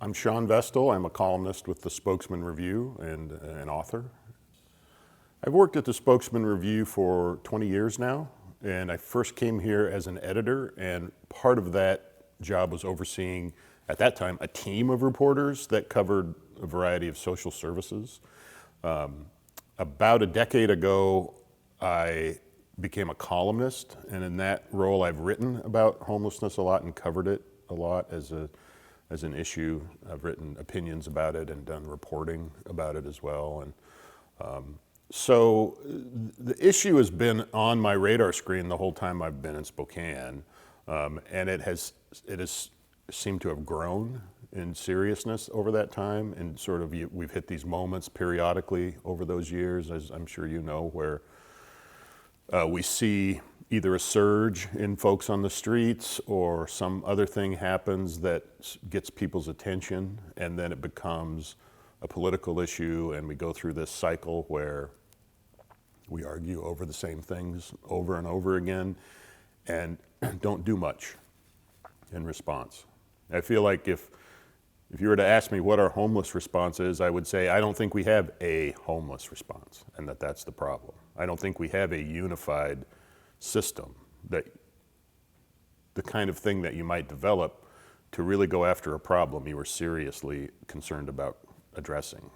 I'm Shawn Vestal. I'm a columnist with the Spokesman-Review and an author. I've worked at the Spokesman-Review for 20 years now, and I first came here as an editor, and part of that job was overseeing, at that time, a team of reporters that covered a variety of social services. About a decade ago, I became a columnist, and in that role I've written about homelessness a lot and covered it a lot as an issue. I've written opinions about it and done reporting about it as well. And so the issue has been on my radar screen the whole time I've been in Spokane, and it has seemed to have grown in seriousness over that time. And sort of we've hit these moments periodically over those years, as I'm sure you know, where we see either a surge in folks on the streets or some other thing happens that gets people's attention, and then it becomes a political issue, and we go through this cycle where we argue over the same things over and over again and don't do much in response. I feel like if you were to ask me what our homeless response is, I would say I don't think we have a homeless response, and that's the problem. I don't think we have a unified system, that the kind of thing that you might develop to really go after a problem you were seriously concerned about addressing.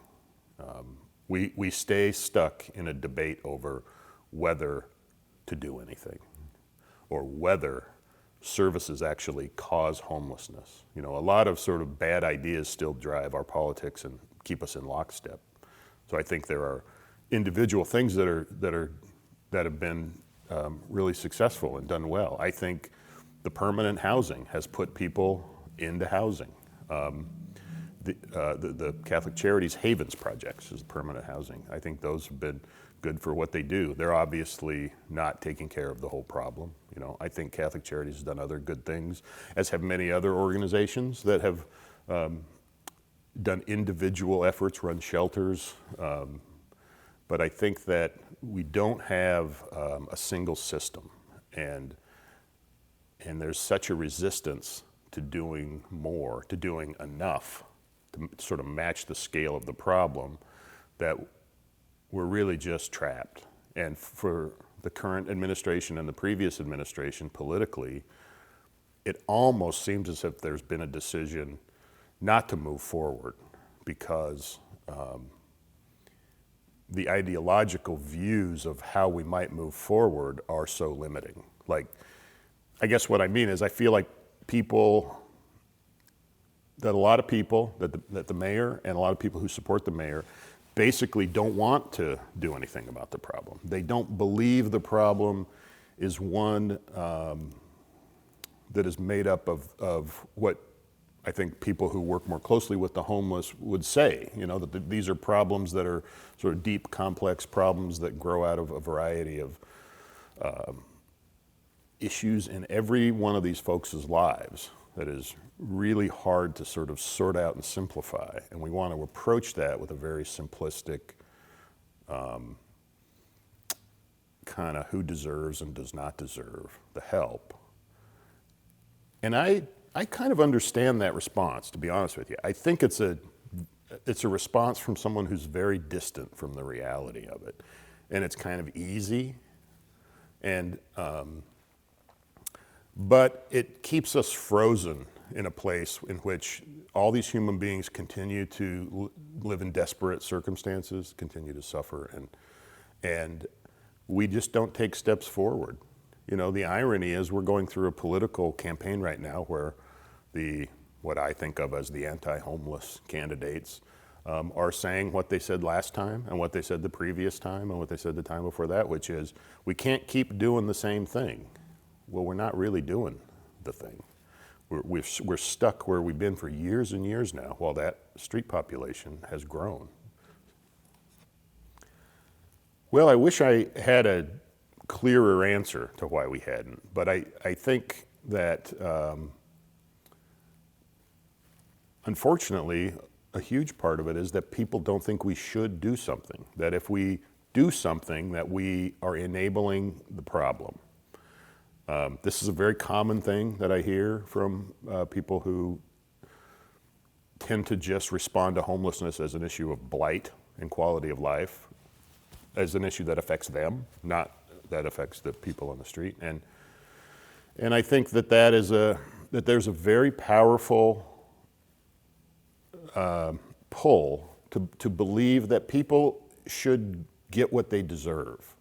We stay stuck in a debate over whether to do anything or whether services actually cause homelessness. You know, a lot of sort of bad ideas still drive our politics and keep us in lockstep. So I think there are individual things that have been really successful and done well. I think the permanent housing has put people into housing. The Catholic Charities Havens projects is permanent housing. I think those have been good for what they do. They're obviously not taking care of the whole problem. You know, I think Catholic Charities has done other good things, as have many other organizations that have done individual efforts, run shelters. But I think that we don't have a single system, and there's such a resistance to doing more, to doing enough, to sort of match the scale of the problem, that we're really just trapped. And for the current administration and the previous administration politically, it almost seems as if there's been a decision not to move forward because the ideological views of how we might move forward are so limiting. Like, I guess what I mean is I feel like a lot of people, that the mayor and a lot of people who support the mayor basically don't want to do anything about the problem. They don't believe the problem is one that is made up of what I think people who work more closely with the homeless would say, you know, that these are problems that are sort of deep, complex problems that grow out of a variety of issues in every one of these folks' lives that is really hard to sort of sort out and simplify. And we want to approach that with a very simplistic kind of who deserves and does not deserve the help. And I kind of understand that response, to be honest with you. I think it's a response from someone who's very distant from the reality of it. And it's kind of easy, and but it keeps us frozen in a place in which all these human beings continue to live in desperate circumstances, continue to suffer, and we just don't take steps forward. You know, the irony is we're going through a political campaign right now where what I think of as the anti-homeless candidates are saying what they said last time and what they said the previous time and what they said the time before that, which is we can't keep doing the same thing. Well, we're not really doing the thing. We're stuck where we've been for years and years now while that street population has grown. Well, I wish I had a clearer answer to why we hadn't, but I think that unfortunately, a huge part of it is that people don't think we should do something, that if we do something, that we are enabling the problem. This is a very common thing that I hear from people who tend to just respond to homelessness as an issue of blight and quality of life, as an issue that affects them, not that affects the people on the street. And I think that there's a very powerful pull to believe that people should get what they deserve.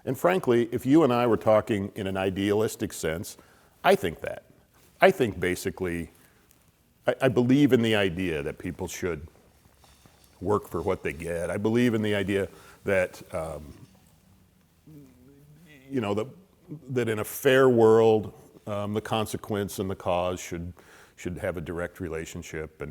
And frankly, if you and I were talking in an idealistic sense, I think that. I think basically, I believe in the idea that people should work for what they get. I believe in the idea that, that in a fair world, the consequence and the cause should have a direct relationship,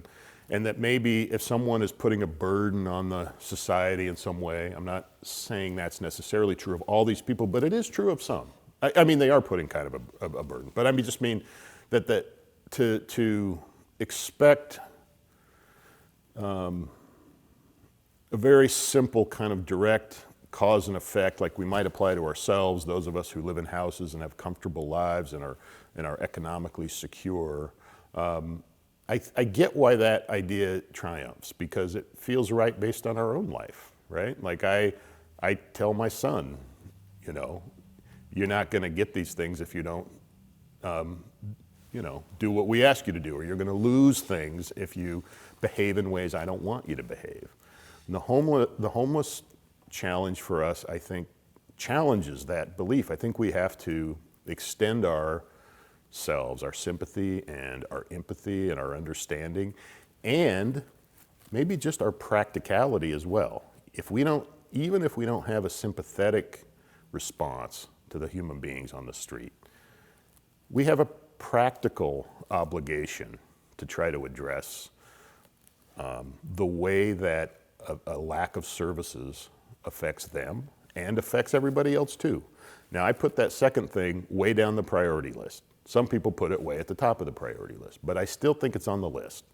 and that maybe if someone is putting a burden on the society in some way, I'm not saying that's necessarily true of all these people, but it is true of some. I mean, they are putting kind of a burden, but I just mean that to expect a very simple kind of direct cause and effect, like we might apply to ourselves, those of us who live in houses and have comfortable lives and are economically secure. I get why that idea triumphs, because it feels right based on our own life, right? Like I tell my son, you're not going to get these things if you don't, do what we ask you to do, or you're going to lose things if you behave in ways I don't want you to behave. And the homeless challenge for us, I think, challenges that belief. I think we have to extend ourselves, our sympathy and our empathy and our understanding, and maybe just our practicality as well. Even if we don't have a sympathetic response to the human beings on the street, we have a practical obligation to try to address the way that a lack of services affects them and affects everybody else too. Now, I put that second thing way down the priority list. Some people put it way at the top of the priority list, but I still think it's on the list.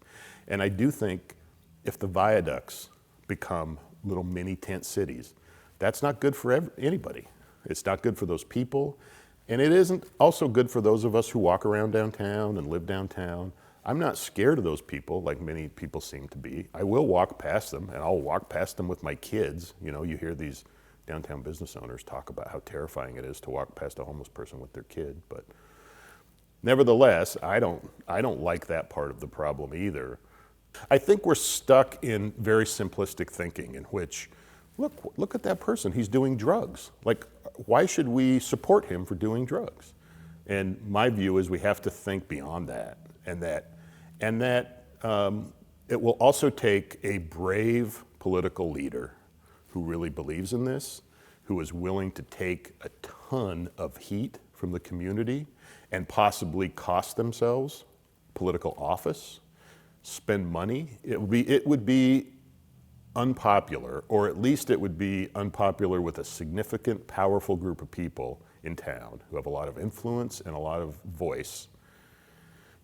And I do think if the viaducts become little mini tent cities, that's not good for anybody. It's not good for those people, and it isn't also good for those of us who walk around downtown and live downtown. I'm not scared of those people like many people seem to be. I will walk past them, and I'll walk past them with my kids. You hear these downtown business owners talk about how terrifying it is to walk past a homeless person with their kid, but nevertheless, I don't like that part of the problem either. I think we're stuck in very simplistic thinking in which, look at that person, he's doing drugs. Like, why should we support him for doing drugs? And my view is we have to think beyond that, and that it will also take a brave political leader who really believes in this, who is willing to take a ton of heat from the community and possibly cost themselves political office, spend money. It would be unpopular, or at least it would be unpopular with a significant, powerful group of people in town who have a lot of influence and a lot of voice,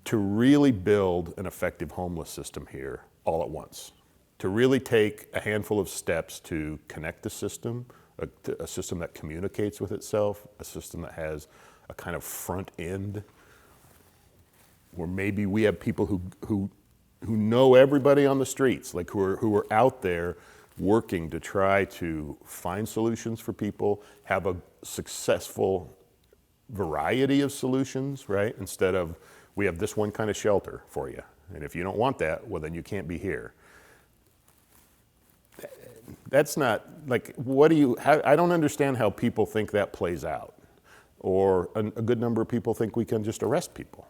to really build an effective homeless system here all at once, to really take a handful of steps to connect the system, a system that communicates with itself, a system that has a kind of front end where maybe we have people who know everybody on the streets, like who are out there working to try to find solutions for people, have a successful variety of solutions, right? Instead of, we have this one kind of shelter for you, and if you don't want that, well, then you can't be here. That's not, like, I don't understand how people think that plays out. Or a good number of people think we can just arrest people.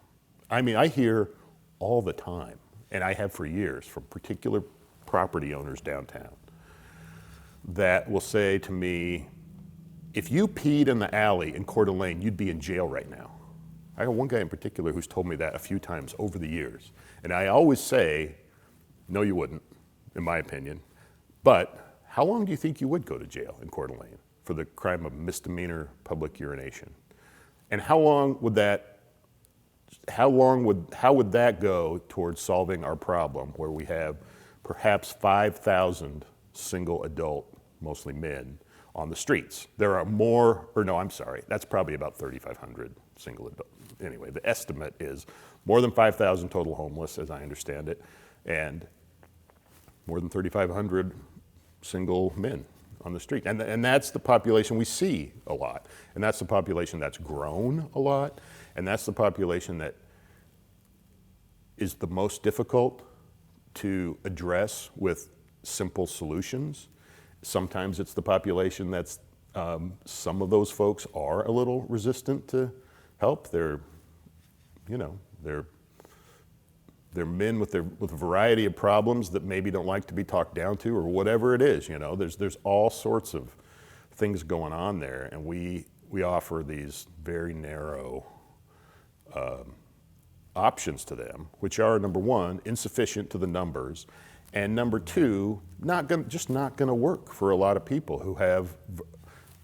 I hear all the time, and I have for years, from particular property owners downtown that will say to me, if you peed in the alley in Coeur d'Alene, you'd be in jail right now. I got one guy in particular who's told me that a few times over the years. And I always say, no, you wouldn't, in my opinion. But how long do you think you would go to jail in Coeur d'Alene for the crime of misdemeanor public urination? And how would that go towards solving our problem where we have perhaps 5,000 single adult, mostly men, on the streets? There are more, or no, I'm sorry, that's probably about 3,500 single adult. Anyway, the estimate is more than 5,000 total homeless, as I understand it, and more than 3,500 single men on the street. And that's the population we see a lot. And that's the population that's grown a lot. And that's the population that is the most difficult to address with simple solutions. Sometimes it's the population that's, some of those folks are a little resistant to help. They're men with a variety of problems that maybe don't like to be talked down to, or whatever it is. There's all sorts of things going on there, and we offer these very narrow options to them, which are, number one, insufficient to the numbers, and number two, just not going to work for a lot of people who have,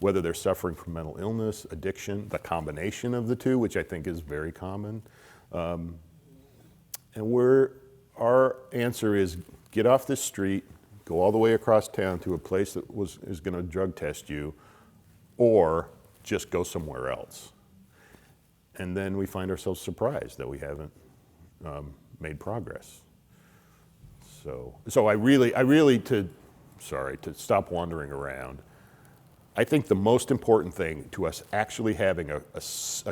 whether they're suffering from mental illness, addiction, the combination of the two, which I think is very common. And our answer is get off this street, go all the way across town to a place that is going to drug test you, or just go somewhere else. And then we find ourselves surprised that we haven't made progress. So I really, to stop wandering around, I think the most important thing to us actually having a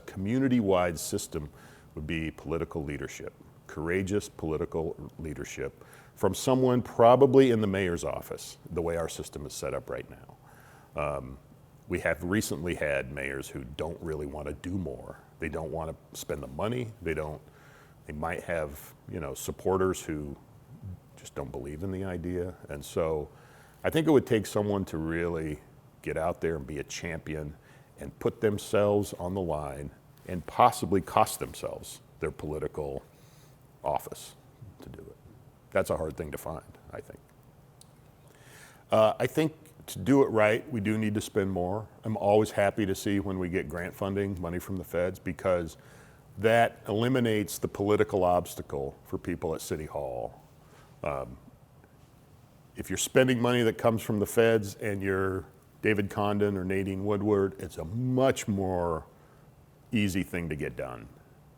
community-wide system would be political leadership, courageous political leadership from someone probably in the mayor's office, the way our system is set up right now. We have recently had mayors who don't really want to do more. They don't want to spend the money. They might have, supporters who just don't believe in the idea. And so I think it would take someone to really get out there and be a champion and put themselves on the line and possibly cost themselves their political office to do it. That's a hard thing to find, I think. I think to do it right, we do need to spend more. I'm always happy to see when we get grant funding, money from the feds, because that eliminates the political obstacle for people at City Hall. If you're spending money that comes from the feds and you're David Condon or Nadine Woodward, it's a much more easy thing to get done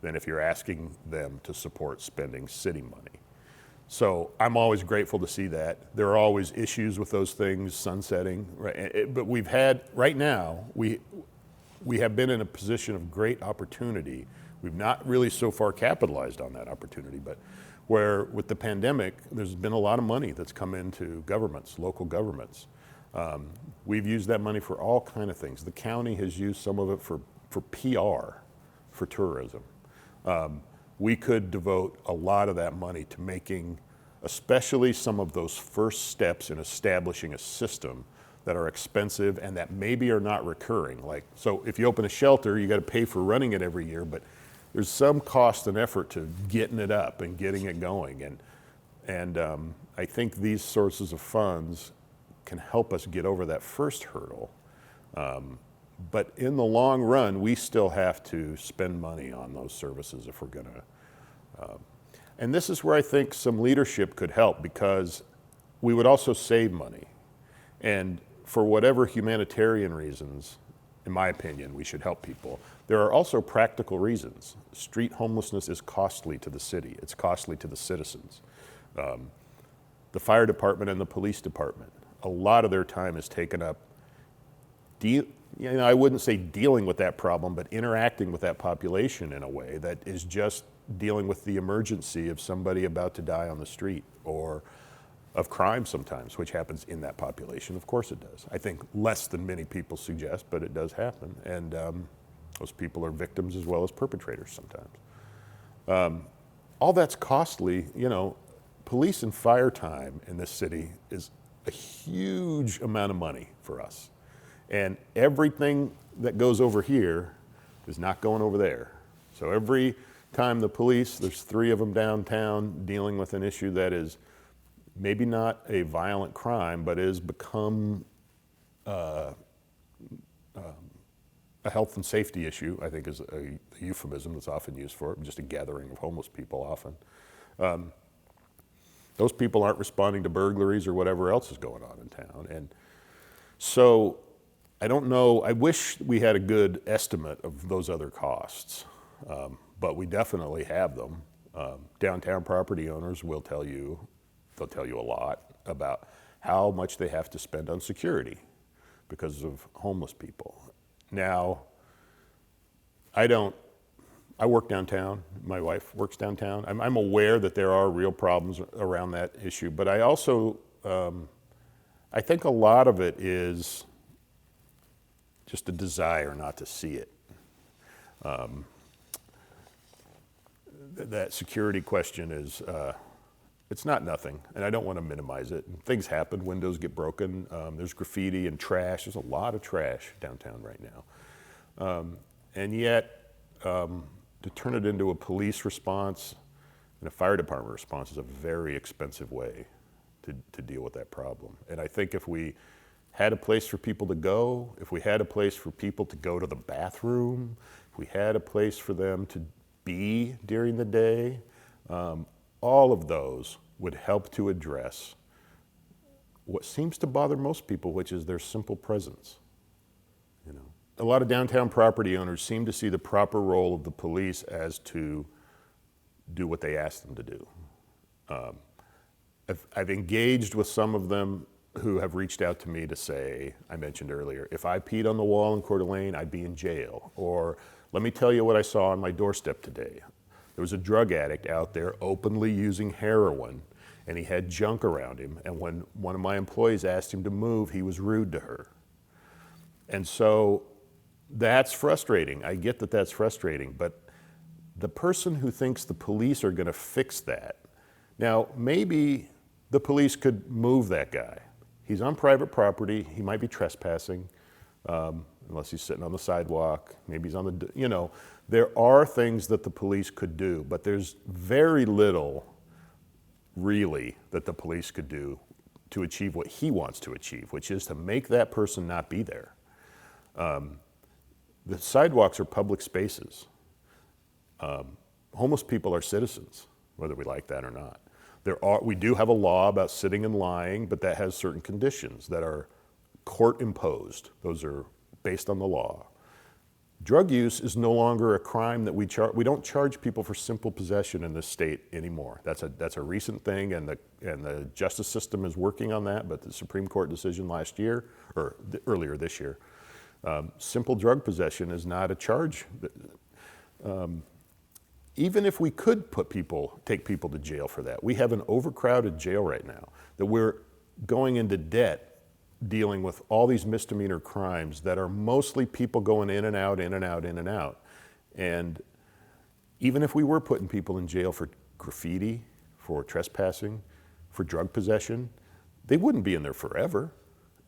than if you're asking them to support spending city money. So I'm always grateful to see that. There are always issues with those things sunsetting, right? But right now, we have been in a position of great opportunity. We've not really so far capitalized on that opportunity, but where with the pandemic, there's been a lot of money that's come into governments, local governments. We've used that money for all kind of things. The county has used some of it for PR, for tourism. We could devote a lot of that money to making, especially some of those first steps in establishing a system that are expensive and that maybe are not recurring. So if you open a shelter, you got to pay for running it every year, but there's some cost and effort to getting it up and getting it going. And I think these sources of funds can help us get over that first hurdle. But in the long run, we still have to spend money on those services if we're going to. And this is where I think some leadership could help, because we would also save money. And for whatever humanitarian reasons, in my opinion, we should help people. There are also practical reasons. Street homelessness is costly to the city. It's costly to the citizens. The fire department and the police department, a lot of their time is taken up I wouldn't say dealing with that problem, but interacting with that population in a way that is just dealing with the emergency of somebody about to die on the street, or of crime sometimes, which happens in that population. Of course it does. I think less than many people suggest, but it does happen. And those people are victims as well as perpetrators sometimes. All that's costly. Police and fire time in this city is a huge amount of money for us. And everything that goes over here is not going over there. So every time the police, there's 3 of them downtown dealing with an issue that is maybe not a violent crime, but has become a health and safety issue, I think is a euphemism that's often used for it, just a gathering of homeless people often. Those people aren't responding to burglaries or whatever else is going on in town. And so I don't know, I wish we had a good estimate of those other costs, but we definitely have them. Downtown property owners will tell you they'll tell you a lot about how much they have to spend on security because of homeless people. Now, I work downtown, my wife works downtown. I'm aware that there are real problems around that issue, but I also, I think a lot of it is just a desire not to see it. That security question is, it's not nothing, and I don't want to minimize it. Things happen, windows get broken, there's graffiti and trash. There's a lot of trash downtown right now. And yet, to turn it into a police response and a fire department response is a very expensive way to deal with that problem. And I think if we had a place for people to go, if we had a place for people to go to the bathroom, if we had a place for them to be during the day, all of those would help to address what seems to bother most people, which is their simple presence. You know, a lot of downtown property owners seem to see the proper role of the police as to do what they ask them to do. I've engaged with some of them who have reached out to me to say, I mentioned earlier, if I peed on the wall in Coeur d'Alene, I'd be in jail. Or let me tell you what I saw on my doorstep today. There was a drug addict out there openly using heroin, and he had junk around him. And when one of my employees asked him to move, he was rude to her. And so that's frustrating. I get that that's frustrating, but the person who thinks the police are going to fix that, now maybe the police could move that guy. He's on private property. He might be trespassing, unless he's sitting on the sidewalk. Maybe he's on the, you know, there are things that the police could do, but there's very little really that the police could do to achieve what he wants to achieve, which is to make that person not be there. The sidewalks are public spaces. Homeless people are citizens, whether we like that or not. We do have a law about sitting and lying, but that has certain conditions that are court imposed. Those are based on the law. Drug use is no longer a crime that we don't charge people for simple possession in this state anymore. That's a recent thing, and the justice system is working on that, but the Supreme Court decision last year, or earlier this year, simple drug possession is not a charge. Even if we could take people to jail for that, we have an overcrowded jail right now that we're going into debt dealing with all these misdemeanor crimes that are mostly people going in and out, in and out, in and out. And even if we were putting people in jail for graffiti, for trespassing, for drug possession, they wouldn't be in there forever.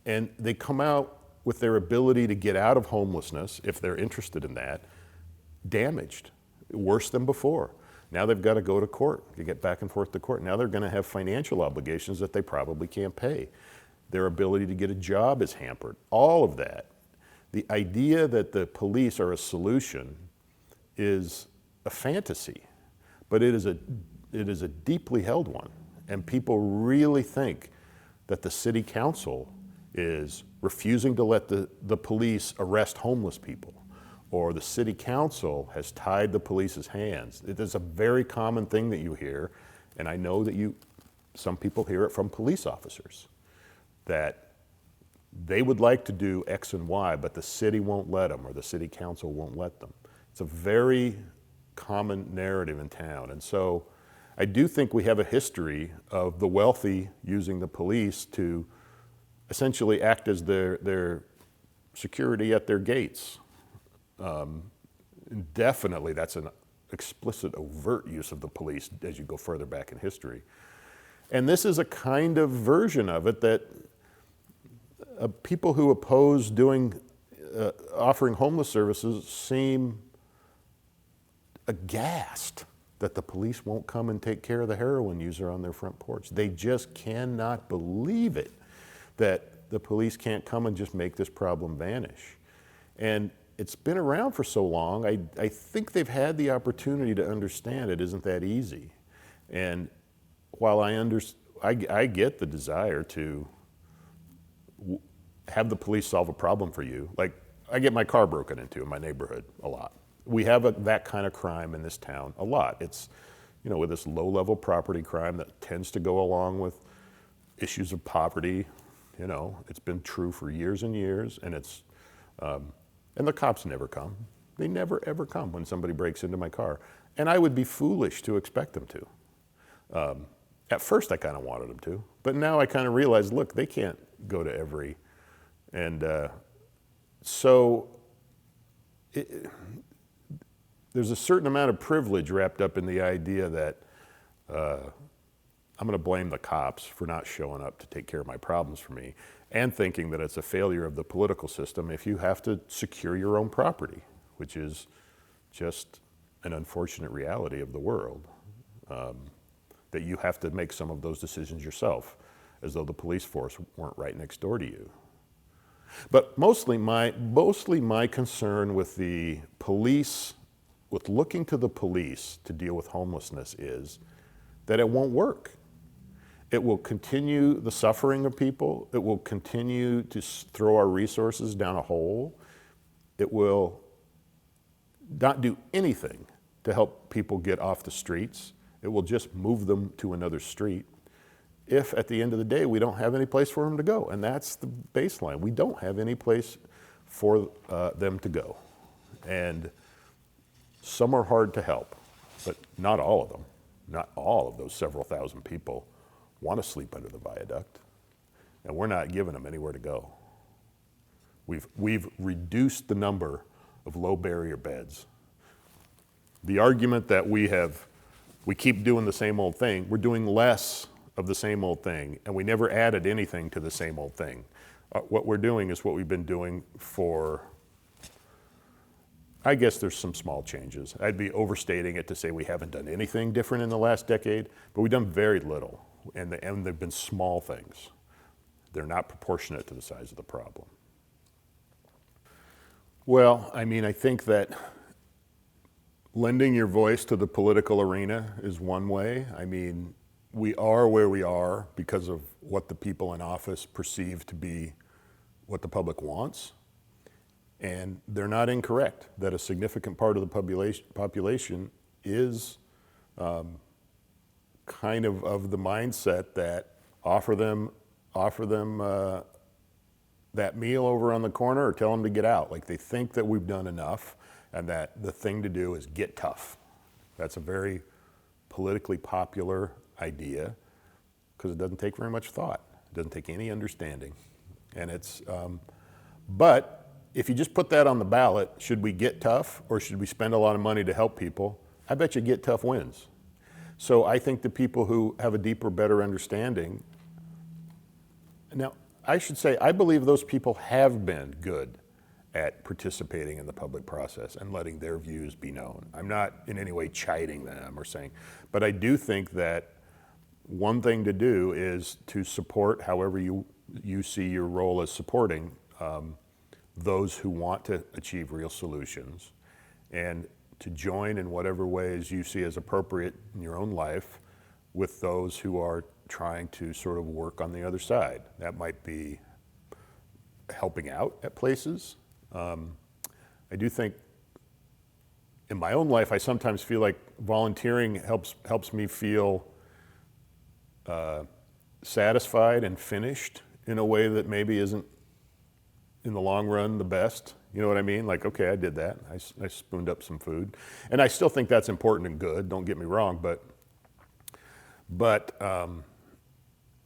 And they come out with their ability to get out of homelessness, if they're interested in that, damaged. Worse than before. Now they've got to go to court, to get back and forth to court. Now they're going to have financial obligations that they probably can't pay. Their ability to get a job is hampered. All of that. The idea that the police are a solution is a fantasy, but it is a deeply held one. And people really think that the city council is refusing to let the police arrest homeless people, or the city council has tied the police's hands. It is a very common thing that you hear, and I know that some people hear it from police officers, that they would like to do X and Y, but the city won't let them, or the city council won't let them. It's a very common narrative in town. And so I do think we have a history of the wealthy using the police to essentially act as their security at their gates. Definitely that's an explicit, overt use of the police as you go further back in history. And this is a kind of version of it that people who oppose offering homeless services seem aghast that the police won't come and take care of the heroin user on their front porch. They just cannot believe it, that the police can't come and just make this problem vanish. And it's been around for so long, I think they've had the opportunity to understand it isn't that easy. And while I get the desire to have the police solve a problem for you, like I get my car broken into in my neighborhood a lot. We have that kind of crime in this town a lot. It's with this low-level property crime that tends to go along with issues of poverty. It's been true for years and years, and and the cops never come. They never, ever come when somebody breaks into my car. And I would be foolish to expect them to. At first, I kind of wanted them to, but now I kind of realize, look, they can't go to every, and so there's a certain amount of privilege wrapped up in the idea that I'm going to blame the cops for not showing up to take care of my problems for me, and thinking that it's a failure of the political system if you have to secure your own property, which is just an unfortunate reality of the world, that you have to make some of those decisions yourself, as though the police force weren't right next door to you. But mostly my concern with the police, with looking to the police to deal with homelessness, is that it won't work. It will continue the suffering of people. It will continue to throw our resources down a hole. It will not do anything to help people get off the streets. It will just move them to another street if at the end of the day we don't have any place for them to go. And that's the baseline. We don't have any place for them to go. And some are hard to help, but not all of them. Not all of those several thousand people want to sleep under the viaduct, and we're not giving them anywhere to go. We've reduced the number of low barrier beds. The argument that we keep doing the same old thing, we're doing less of the same old thing, and we never added anything to the same old thing. What we're doing is what we've been doing for, I guess there's some small changes. I'd be overstating it to say we haven't done anything different in the last decade, but we've done very little, and they've been small things. They're not proportionate to the size of the problem. Well, I think that lending your voice to the political arena is one way. We are where we are because of what the people in office perceive to be what the public wants. And they're not incorrect that a significant part of the population is kind of the mindset that offer them that meal over on the corner or tell them to get out. Like, they think that we've done enough and that the thing to do is get tough. That's a very politically popular idea because it doesn't take very much thought. It doesn't take any understanding. And but if you just put that on the ballot, should we get tough or should we spend a lot of money to help people? I bet you get tough wins. So I think the people who have a deeper, better understanding, now I should say, I believe those people have been good at participating in the public process and letting their views be known. I'm not in any way chiding them or saying, but I do think that one thing to do is to support however you see your role as supporting those who want to achieve real solutions, and to join in whatever ways you see as appropriate in your own life with those who are trying to sort of work on the other side. That might be helping out at places. I do think in my own life, I sometimes feel like volunteering helps me feel satisfied and finished in a way that maybe isn't in the long run the best. You know what I mean? Like, okay, I did that. I spooned up some food. And I still think that's important and good, don't get me wrong, but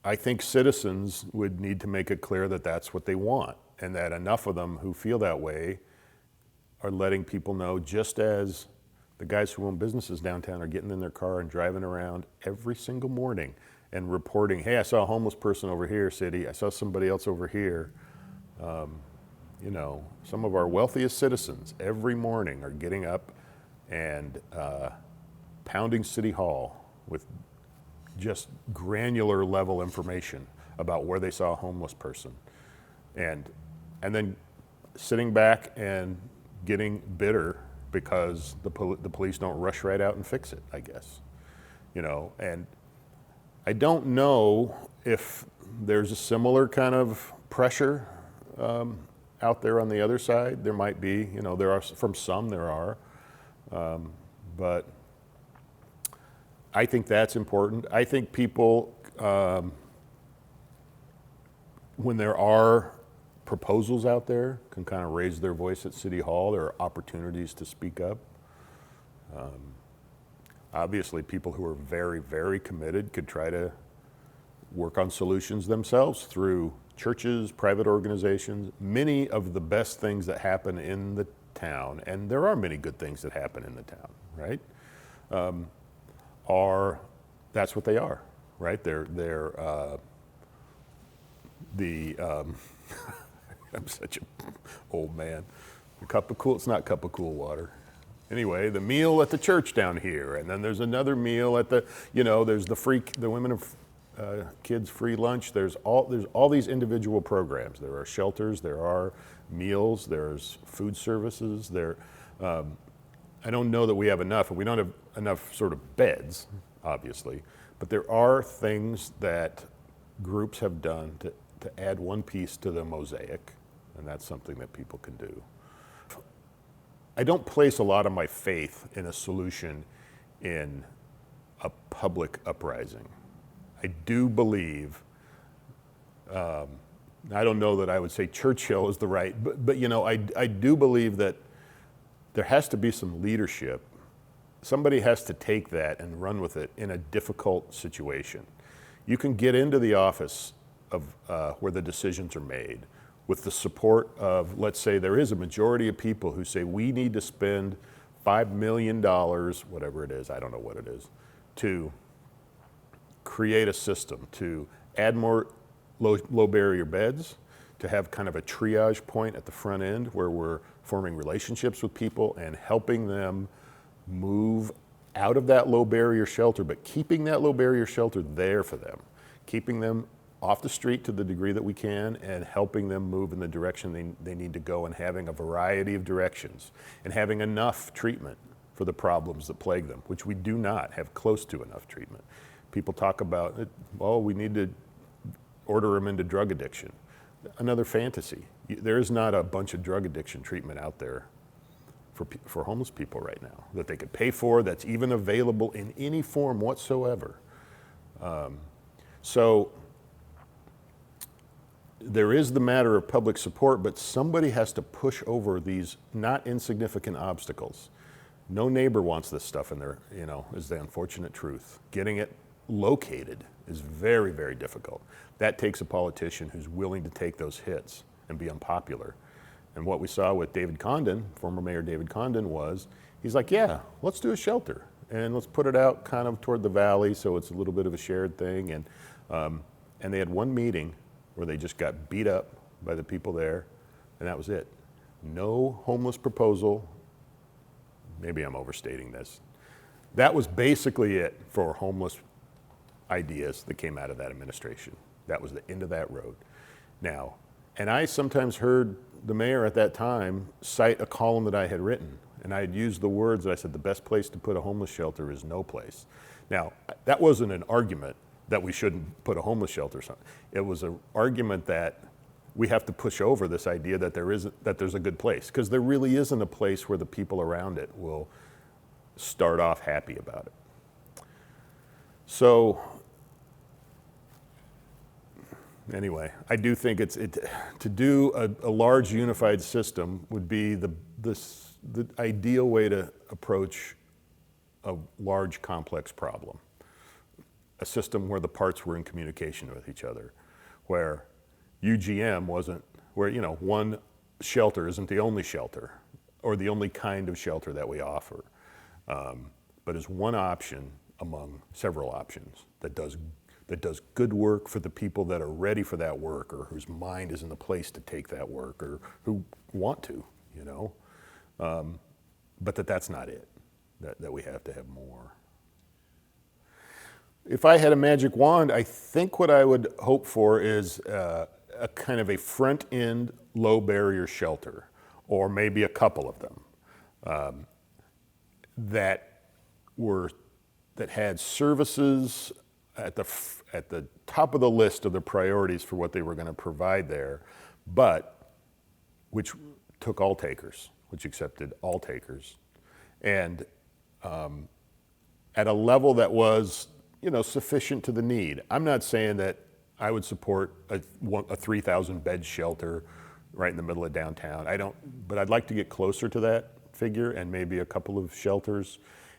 I think citizens would need to make it clear that that's what they want, and that enough of them who feel that way are letting people know, just as the guys who own businesses downtown are getting in their car and driving around every single morning and reporting, hey, I saw a homeless person over here, city. I saw somebody else over here. Some of our wealthiest citizens every morning are getting up and pounding City Hall with just granular level information about where they saw a homeless person, and then sitting back and getting bitter because the police don't rush right out and fix it, I guess. And I don't know if there's a similar kind of pressure out there on the other side. There might be, there are, from some there are, but I think that's important. I think people, when there are proposals out there, can kind of raise their voice at City Hall. There are opportunities to speak up. Obviously, people who are very, very committed could try to work on solutions themselves through churches, private organizations. Many of the best things that happen in the town, and there are many good things that happen in the town, right? That's what they are, right? They're I'm such an old man. It's not cup of cool water. Anyway, the meal at the church down here, and then there's another meal at the, there's the women of kids free lunch. There's all these individual programs. There are shelters, there are meals, there's food services. I don't know that we have enough, and we don't have enough sort of beds, obviously, but there are things that groups have done to add one piece to the mosaic, and that's something that people can do. I don't place a lot of my faith in a solution in a public uprising. I do believe, I don't know that I would say Churchill is the right, but I do believe that there has to be some leadership. Somebody has to take that and run with it in a difficult situation. You can get into the office of where the decisions are made with the support of, let's say there is a majority of people who say we need to spend $5 million, whatever it is, I don't know what it is, to create a system, to add more low barrier beds, to have kind of a triage point at the front end where we're forming relationships with people and helping them move out of that low barrier shelter, but keeping that low barrier shelter there for them, keeping them off the street to the degree that we can, and helping them move in the direction they need to go, and having a variety of directions, and having enough treatment for the problems that plague them, which we do not have close to enough treatment. People talk about, we need to order them into drug addiction. Another fantasy. There is not a bunch of drug addiction treatment out there for homeless people right now that they could pay for, that's even available in any form whatsoever. So there is the matter of public support, but somebody has to push over these not insignificant obstacles. No neighbor wants this stuff in their, is the unfortunate truth. Getting it located is very, very difficult. That takes a politician who's willing to take those hits and be unpopular. And what we saw with David Condon, former Mayor David Condon, was he's like, yeah, let's do a shelter and let's put it out kind of toward the valley so it's a little bit of a shared thing. And they had one meeting where they just got beat up by the people there, and that was it. No homeless proposal. Maybe I'm overstating this. That was basically it for homeless ideas that came out of that administration. That was the end of that road. Now, and I sometimes heard the mayor at that time cite a column that I had written, and I had used the words that I said, the best place to put a homeless shelter is no place. Now, that wasn't an argument that we shouldn't put a homeless shelter or something. It was an argument that we have to push over this idea that there's a good place, because there really isn't a place where the people around it will start off happy about it. So anyway, I do think to do a large unified system would be the ideal way to approach a large complex problem. A system where the parts were in communication with each other, where UGM wasn't, where one shelter isn't the only shelter or the only kind of shelter that we offer, but is one option among several options that does good work for the people that are ready for that work, or whose mind is in the place to take that work, or who want to, but that's not it, that we have to have more. If I had a magic wand, I think what I would hope for is a kind of a front-end low barrier shelter, or maybe a couple of them, that had services at the top of the list of the priorities for what they were going to provide there, but which took all takers, which accepted all takers, and at a level that was, sufficient to the need. I'm not saying that I would support a 3,000 bed shelter right in the middle of downtown. But I'd like to get closer to that figure and maybe a couple of shelters.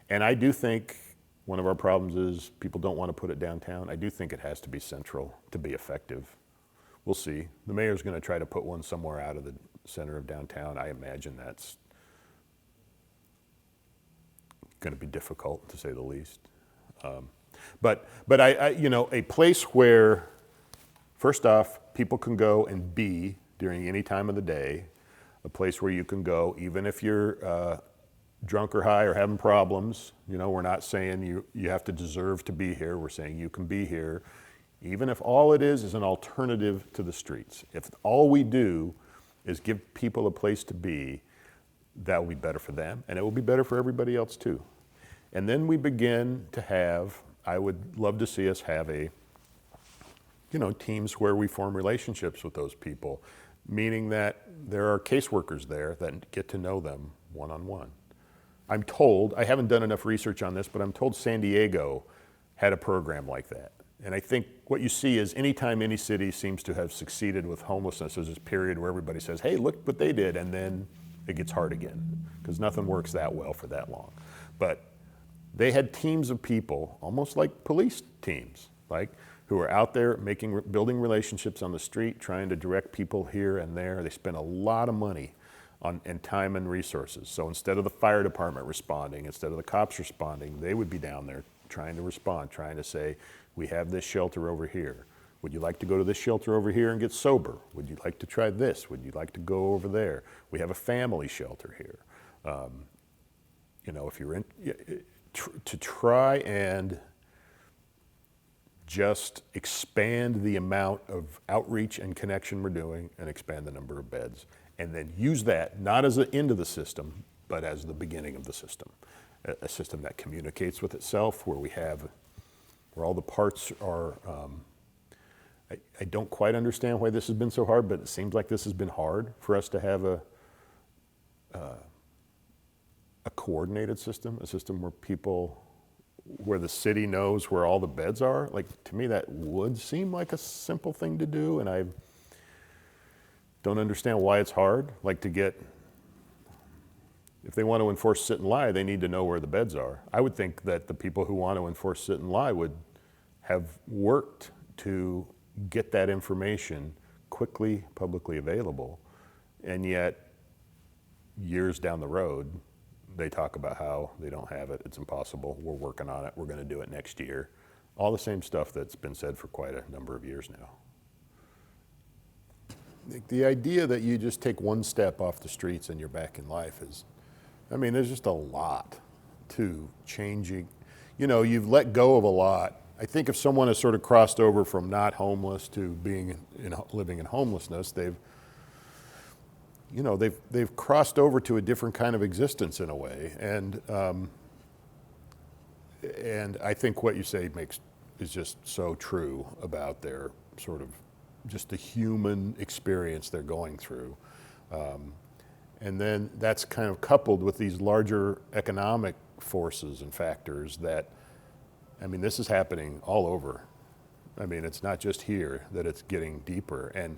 And I do think one of our problems is people don't want to put it downtown. I do think it has to be central to be effective. We'll see. The mayor's going to try to put one somewhere out of the center of downtown. I imagine that's going to be difficult, to say the least. But a place where, first off, people can go and be during any time of the day, a place where you can go even if you're drunk or high or having problems. We're not saying you have to deserve to be here. We're saying you can be here, even if all it is an alternative to the streets. If all we do is give people a place to be, that will be better for them, and it will be better for everybody else too. And then we begin to have, I would love to see us have teams where we form relationships with those people, meaning that there are caseworkers there that get to know them one-on-one. I'm told, I haven't done enough research on this, but I'm told San Diego had a program like that. And I think what you see is anytime any city seems to have succeeded with homelessness, there's this period where everybody says, hey, look what they did, and then it gets hard again, because nothing works that well for that long. But they had teams of people, almost like police teams, who are out there building relationships on the street, trying to direct people here and there. They spend a lot of money and time and resources. So instead of the fire department responding, instead of the cops responding, they would be down there trying to respond, trying to say, we have this shelter over here. Would you like to go to this shelter over here and get sober? Would you like to try this? Would you like to go over there? We have a family shelter here. If you're in, to try and just expand the amount of outreach and connection we're doing and expand the number of beds. And then use that, not as the end of the system, but as the beginning of the system. A system that communicates with itself, where all the parts are, I don't quite understand why this has been so hard, but it seems like this has been hard for us to have a coordinated system, a system where the city knows where all the beds are. To me, that would seem like a simple thing to do, and I don't understand why it's hard. If they want to enforce sit and lie, they need to know where the beds are. I would think that the people who want to enforce sit and lie would have worked to get that information quickly, publicly available, and yet years down the road, they talk about how they don't have it, it's impossible, we're working on it, we're going to do it next year. All the same stuff that's been said for quite a number of years now. The idea that you just take one step off the streets and you're back in life there's just a lot to changing. You've let go of a lot. I think if someone has sort of crossed over from not homeless to living in homelessness, they've crossed over to a different kind of existence in a way. And I think what you say is just so true about their sort of just the human experience they're going through. And then that's kind of coupled with these larger economic forces and factors that, this is happening all over. It's not just here that it's getting deeper. And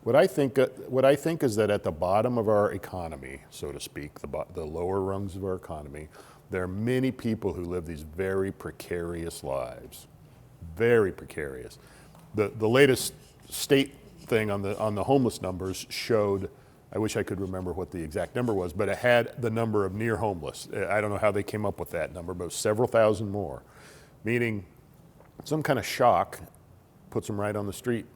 what I think is that at the bottom of our economy, so to speak, the lower rungs of our economy, there are many people who live these very precarious lives, very precarious. The latest state thing on the homeless numbers showed, I wish I could remember what the exact number was, but it had the number of near homeless. I don't know how they came up with that number, but it was several thousand more, meaning some kind of shock puts them right on the street.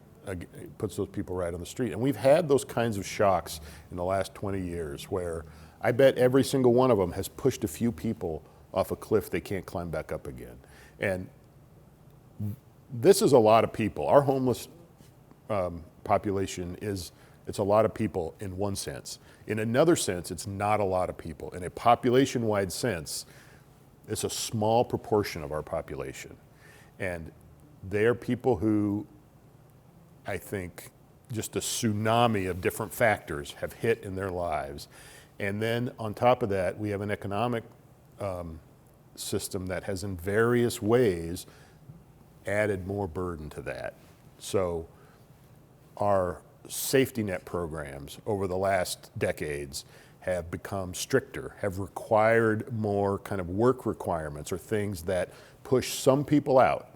Puts those people right on the street. And we've had those kinds of shocks in the last 20 years where I bet every single one of them has pushed a few people off a cliff they can't climb back up again. And this is a lot of people. Our homeless population it's a lot of people in one sense. In another sense, it's not a lot of people. In a population-wide sense, it's a small proportion of our population. And they are people who, I think, just a tsunami of different factors have hit in their lives. And then on top of that, we have an economic system that has in various ways added more burden to that. So our safety net programs over the last decades have become stricter, have required more kind of work requirements or things that push some people out.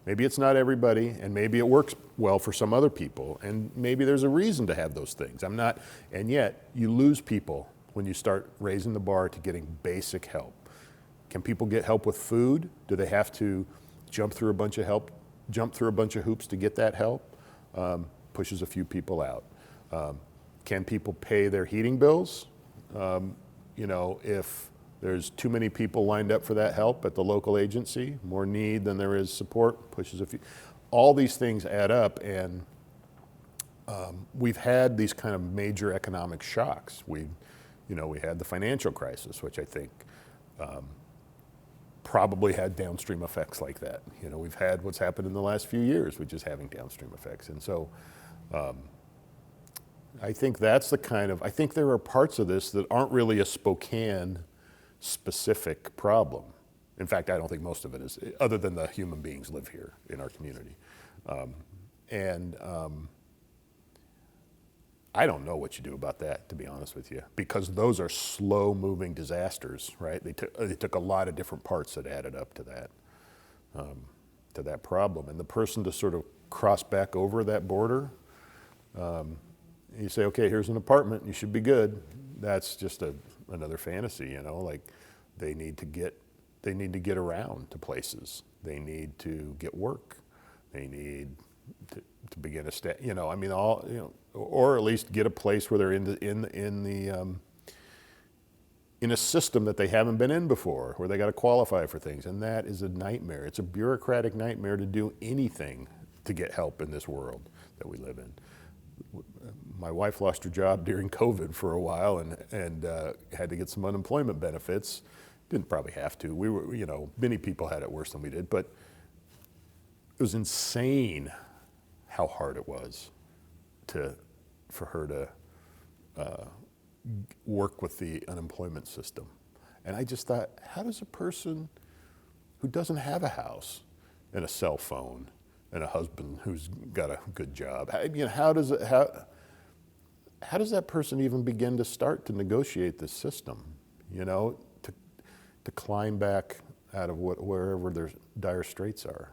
Maybe it's not everybody, and maybe it works well for some other people, and maybe there's a reason to have those things. And yet you lose people when you start raising the bar to getting basic help. Can people get help with food? Do they have to jump through a bunch of hoops to get that help? Pushes a few people out. Can people pay their heating bills? If there's too many people lined up for that help at the local agency, more need than there is support, pushes a few. All these things add up, and we've had these kind of major economic shocks. We had the financial crisis, which I think probably had downstream effects like that. We've had what's happened in the last few years, which is having downstream effects. And so I think that's I think there are parts of this that aren't really a Spokane specific problem. In fact, I don't think most of it is, other than the human beings live here in our community. I don't know what you do about that, to be honest with you, because those are slow-moving disasters, right? They took a lot of different parts that added up to that problem. And the person to sort of cross back over that border, you say, okay, here's an apartment, you should be good. That's just another fantasy, like they need to get around to places. They need to get work. They need to begin a or at least get a place where they're in a system that they haven't been in before, where they got to qualify for things, and that is a nightmare. It's a bureaucratic nightmare to do anything to get help in this world that we live in. My wife lost her job during COVID for a while and had to get some unemployment benefits. Didn't probably have to. We were, many people had it worse than we did, but it was insane how hard it was for her to work with the unemployment system. And I just thought, how does a person who doesn't have a house and a cell phone and a husband who's got a good job, how does that person even begin to start to negotiate this system, to climb back out of wherever their dire straits are,